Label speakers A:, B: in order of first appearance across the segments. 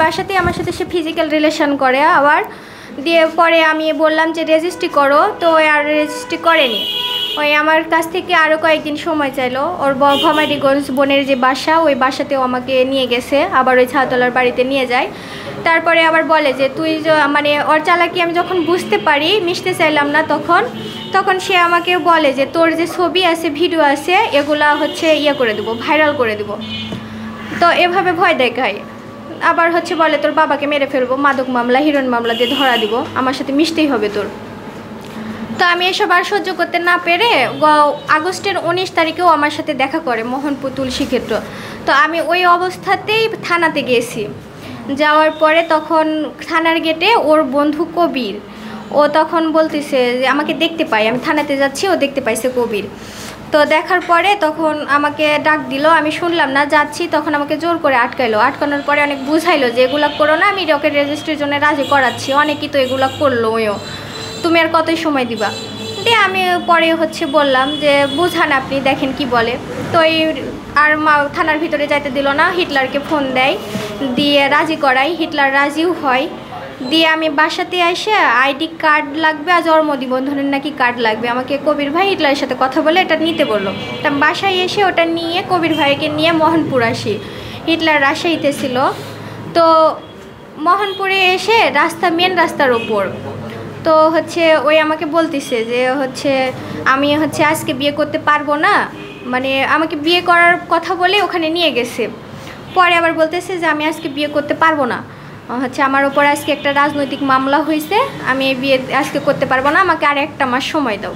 A: বাসাতেই আমার সাথে সে ফিজিক্যাল রিলেশন করে আবার দিয়ে পরে আমি বললাম যে রেজিস্ট্রি করো, তো আর রেজিস্ট্রি করেনি। ওই আমার কাছ থেকে আরও কয়েকদিন সময় চাইলো। ওর ভমারিগঞ্জ বোনের যে বাসা, ওই বাসাতেও আমাকে নিয়ে গেছে, আবার ওই ছাতলার বাড়িতে নিয়ে যায়। তারপরে আবার বলে যে তুই মানে ওর চালাকি আমি যখন বুঝতে পারি, মিশতে চাইলাম না, তখন সে আমাকে বলে যে তোর যে ছবি আছে ভিডিও আছে এগুলা হচ্ছে ইয়ে করে দেবো, ভাইরাল করে দেবো। তো এভাবে ভয় দেখায়। আবার হচ্ছে বলে তোর বাবাকে মেরে ফেলবো, মাদক মামলা হিরোইন মামলা দিয়ে ধরা দিব, আমার সাথে মিশতেই হবে তোর। তো আমি এসব আর সহ্য করতে না পেরে আগস্টের 19 তারিখেও আমার সাথে দেখা করে মোহনপুর তুলসীক্ষেত্র। তো আমি ওই অবস্থাতেই থানাতে গেছি। যাওয়ার পরে তখন থানার গেটে ওর বন্ধু কবির, ও তখন বলতেছে যে আমাকে দেখতে পাই, আমি থানাতে যাচ্ছি, ও দেখতে পাইছে কবির। তো দেখার পরে তখন আমাকে ডাক দিল, আমি শুনলাম না, যাচ্ছি, তখন আমাকে জোর করে আটকাইলো। আটকানোর পরে অনেক বুঝাইলো যে এগুলো করো না, আমি রকেট রেজিস্ট্রির জন্য রাজি করাচ্ছি, অনেকেই তো এগুলো করলো, ওইও তুমি আর কতই সময় দিবা। দিয়ে আমি পরে হচ্ছে বললাম যে বুঝান আপনি, দেখেন কি বলে। তো এই আর থানার ভিতরে যাইতে দিল না, হিটলারকে ফোন দেয়, দিয়ে রাজি করাই, হিটলার রাজিও হয়। দিয়ে আমি বাসাতে এসে আইডি কার্ড লাগবে আর জন্ম নিবন্ধনের নাকি কার্ড লাগবে, আমাকে কবির ভাই হিটলারের সাথে কথা বলে এটা নিতে বললো। তা বাসায় এসে ওটা নিয়ে কবির ভাইকে নিয়ে মোহনপুর আসি। হিটলার রাজশাহীতে ছিল। তো মোহনপুরে এসে মেন রাস্তার ওপর তো হচ্ছে ওই আমাকে বলতেছে যে হচ্ছে আমি হচ্ছে আজকে বিয়ে করতে পারবো না, মানে আমাকে বিয়ে করার কথা বলে ওখানে নিয়ে গেছে। পরে আবার বলতেছে যে আমি আজকে বিয়ে করতে পারবো না, হচ্ছে আমার ওপর আজকে একটা রাজনৈতিক মামলা হয়েছে, আমি বিয়ে আজকে করতে পারবো না, আমাকে আর একটা মাস সময় দাও।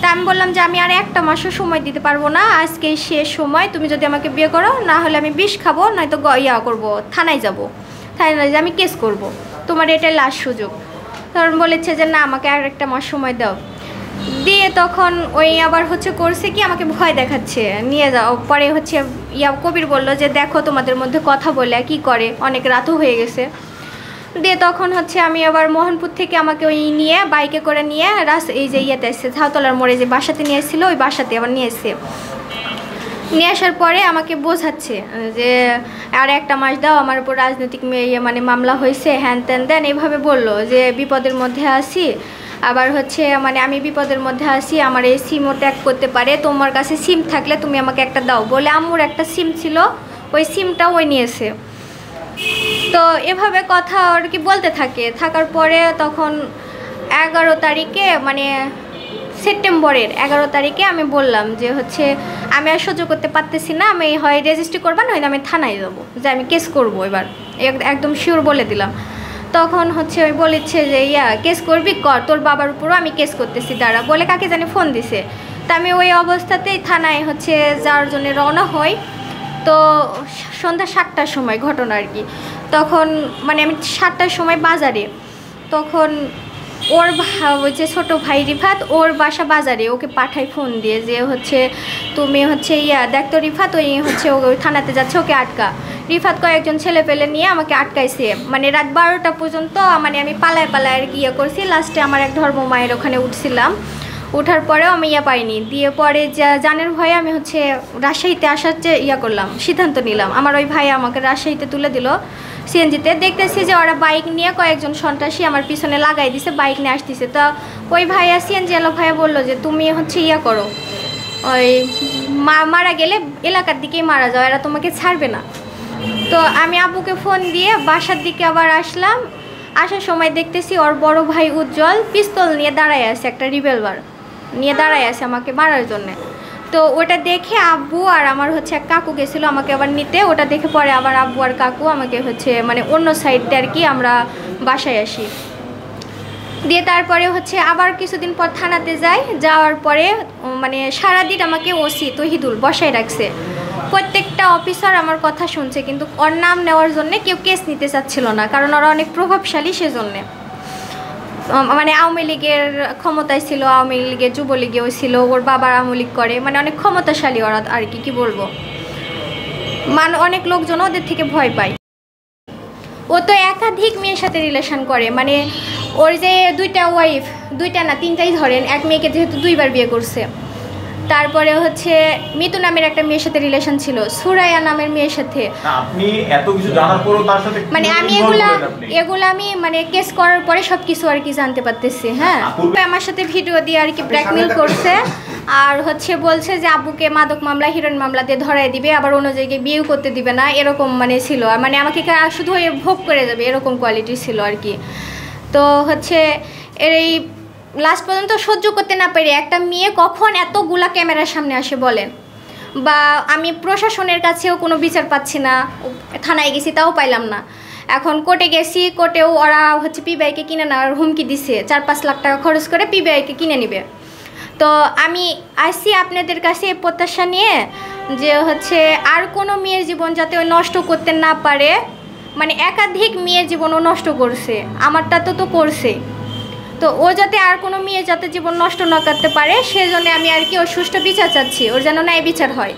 A: তা আমি বললাম যে আমি আর একটা মাসও সময় দিতে পারবো না, আজকে শেষ সময়, তুমি যদি আমাকে বিয়ে করো, না হলে আমি বিষ খাবো, নয়তো করবো, থানায় যাব, থানায় আমি কেস করব, তোমার এটাই লাস্ট সুযোগ। তখন বলেছে যে না আমাকে আর একটা মাস সময় দাও। দিয়ে তখন ওই আবার হচ্ছে করছে কি আমাকে ভয় দেখাচ্ছে, নিয়ে যাও। পরে হচ্ছে কবির বলল যে দেখো তোমাদের মধ্যে কথা বলে কি করে, অনেক রাতও হয়ে গেছে। দিয়ে তখন হচ্ছে আমি আবার মোহনপুর থেকে আমাকে ওই নিয়ে বাইকে করে নিয়ে এই যে ইয়েতে এসছে ছাউতলার মোড়ে যে বাসাতে নিয়ে এসেছিলো, ওই বাসাতে আবার নিয়ে এসছে। নিয়ে আসার পরে আমাকে বোঝাচ্ছে যে আর একটা মাস দাও, আমার উপর রাজনৈতিক মানে মামলা হয়েছে, হ্যান ত্যান দেন, এইভাবে বললো যে বিপদের মধ্যে আসি, আবার হচ্ছে মানে আমি বিপদের মধ্যে আসি, আমার এই সিমও ট্যাগ করতে পারে, তোমার কাছে সিম থাকলে তুমি আমাকে একটা দাও বলে আম্মুর একটা সিম ছিল, ওই সিমটাও ওই নিয়েছে। তো এভাবে কথা আর কি বলতে থাকার পরে তখন 11 তারিখে মানে সেপ্টেম্বরের 11 তারিখে আমি বললাম যে হচ্ছে আমি আর সহ্য করতে পারতেছি না, আমি হয় রেজিস্ট্রি করবা, নয়তো আমি থানায় যাবো, যে আমি কেস করবো, এবার একদম শিওর বলে দিলাম। তখন হচ্ছে ওই বলেছে যে কেস করবি কর, তোর বাবার উপরও আমি কেস করতেছি দাঁড়া, বলে কাকে জানি ফোন দিছে। তা আমি ওই অবস্থাতেই থানায় হচ্ছে যাওয়ার জন্য রওনা হই। তো সন্ধ্যা 7টার সময় ঘটনা আর কি, তখন মানে আমি 7টার সময় বাজারে, তখন ওর যে ছোটো ভাই রিফাত, ওর বাসা বাজারে, ওকে পাঠাই ফোন দিয়ে যে হচ্ছে তুমি হচ্ছে দেখতো রিফাত ওই হচ্ছে ওই থানাতে যাচ্ছে, ওকে আটকা। রিফাত কয়েকজন ছেলে পেলে নিয়ে আমাকে আটকাইছে, মানে রাত 12টা পর্যন্ত মানে আমি পালায় আর কি করছি। লাস্টে আমার এক ধর্ম মায়ের ওখানে উঠছিলাম, ওঠার পরেও আমি পাইনি। দিয়ে পরে জানের ভয়ে আমি হচ্ছে রাজশাহীতে আসার যে করলাম, সিদ্ধান্ত নিলাম। আমার ওই ভাই আমাকে রাজশাহীতে তুলে দিল সিএনজিতে। দেখতেছি যে ওরা বাইক নিয়ে কয়েকজন সন্ত্রাসী আমার পিছনে লাগাই দিছে, বাইক নিয়ে আসতেছে। তো ওই ভাইয়া সিএনজি এলো ভাইয়া বললো যে তুমি হচ্ছে করো, ওই মারা গেলে এলাকার দিকেই মারা যাও, এরা তোমাকে ছাড়বে না। তো আমি আব্বুকে ফোন দিয়ে বাসার দিকে আবার আসলাম। আসার সময় দেখতেছি ওর বড় ভাই উজ্জ্বল পিস্তল নিয়ে দাঁড়ায় আছে, একটা রিভলভার নিয়ে দাঁড়ায় আছে আমাকে মারার জন্যে। তো ওটা দেখে আব্বু আর আমার হচ্ছে এক কাকু গেছিলো আমাকে আবার নিতে, ওটা দেখে পরে আবার আব্বু আর কাকু আমাকে হচ্ছে মানে অন্য সাইডটা আর কি আমরা বাসায় আসি। দিয়ে তারপরে হচ্ছে আবার কিছুদিন পর থানাতে যাওয়ার পরে মানে সারাদিন আমাকে ওসি তহিদুল বসায় রাখছে। প্রত্যেকটা অফিসার আমার কথা শুনছে, কিন্তু ওর নাম নেওয়ার জন্যে কেউ কেস নিতে চাচ্ছিল না, কারণ ওরা অনেক প্রভাবশালী সেজন্যে। মানে আওয়ামী লীগের ক্ষমতায় ছিল, আওয়ামী লীগের যুবলীগেও ছিল, ওর বাবার আওয়ামী লীগ করে, মানে অনেক ক্ষমতাশালী ওরা আর কি বলবো, অনেক লোকজন ওদের থেকে ভয় পায়। ও তো একাধিক মেয়ের সাথে রিলেশন করে, মানে ওর যে 2টা ওয়াইফ, 2টা না 3টাই ধরেন, এক মেয়েকে যেহেতু 2বার বিয়ে করছে। তারপরে হচ্ছে মিতু নামের একটা মেয়ের সাথে রিলেশন ছিল, সুরাইয়া নামের মেয়ের সাথে।
B: আপনি এত কিছু জানার পরও তার সাথে
A: মানে আমি এগুলো আমি মানে কেস করার পরে সব কিছু আর কি জানতে পারতেছি। হ্যাঁ, আমার সাথে ভিডিও দিয়ে আর কি ব্ল্যাকমেল করছে, আর হচ্ছে বলছে যে আব্বুকে মাদক মামলা হিরোইন মামলা দিয়ে ধরাই দিবে, আবার অন্য জায়গায় বিয়েও করতে দিবে না, এরকম মানে ছিল। মানে আমাকে শুধু ভোগ করে যাবে এরকম কোয়ালিটি ছিল আর কি। তো হচ্ছে এই লাস্ট পর্যন্ত সহ্য করতে না পেরে একটা মেয়ে কখন এতগুলা ক্যামেরার সামনে আসে বলেন, বা আমি প্রশাসনের কাছেও কোনো বিচার পাচ্ছি না, থানায় গেছি তাও পাইলাম না। এখন কোর্টে গেছি, কোর্টেও ওরা হচ্ছে পিবিআইকে কিনে নেওয়ার হুমকি দিছে, 4-5 লাখ টাকা খরচ করে পিবিআইকে কিনে নেবে। তো আমি আসছি আপনাদের কাছে প্রত্যাশা নিয়ে যে হচ্ছে আর কোনো মেয়ের জীবন যাতে ওই নষ্ট করতে না পারে। মানে একাধিক মেয়ের জীবনও নষ্ট করছে, আমারটা তো করছে। তো ও যাতে আর কোনো মেয়ে যাতে জীবন নষ্ট না করতে পারে, সেজন্য আমি আর কি ওর সুষ্ঠু বিচার চাচ্ছি, ওর যেন ন্যায় বিচার হয়।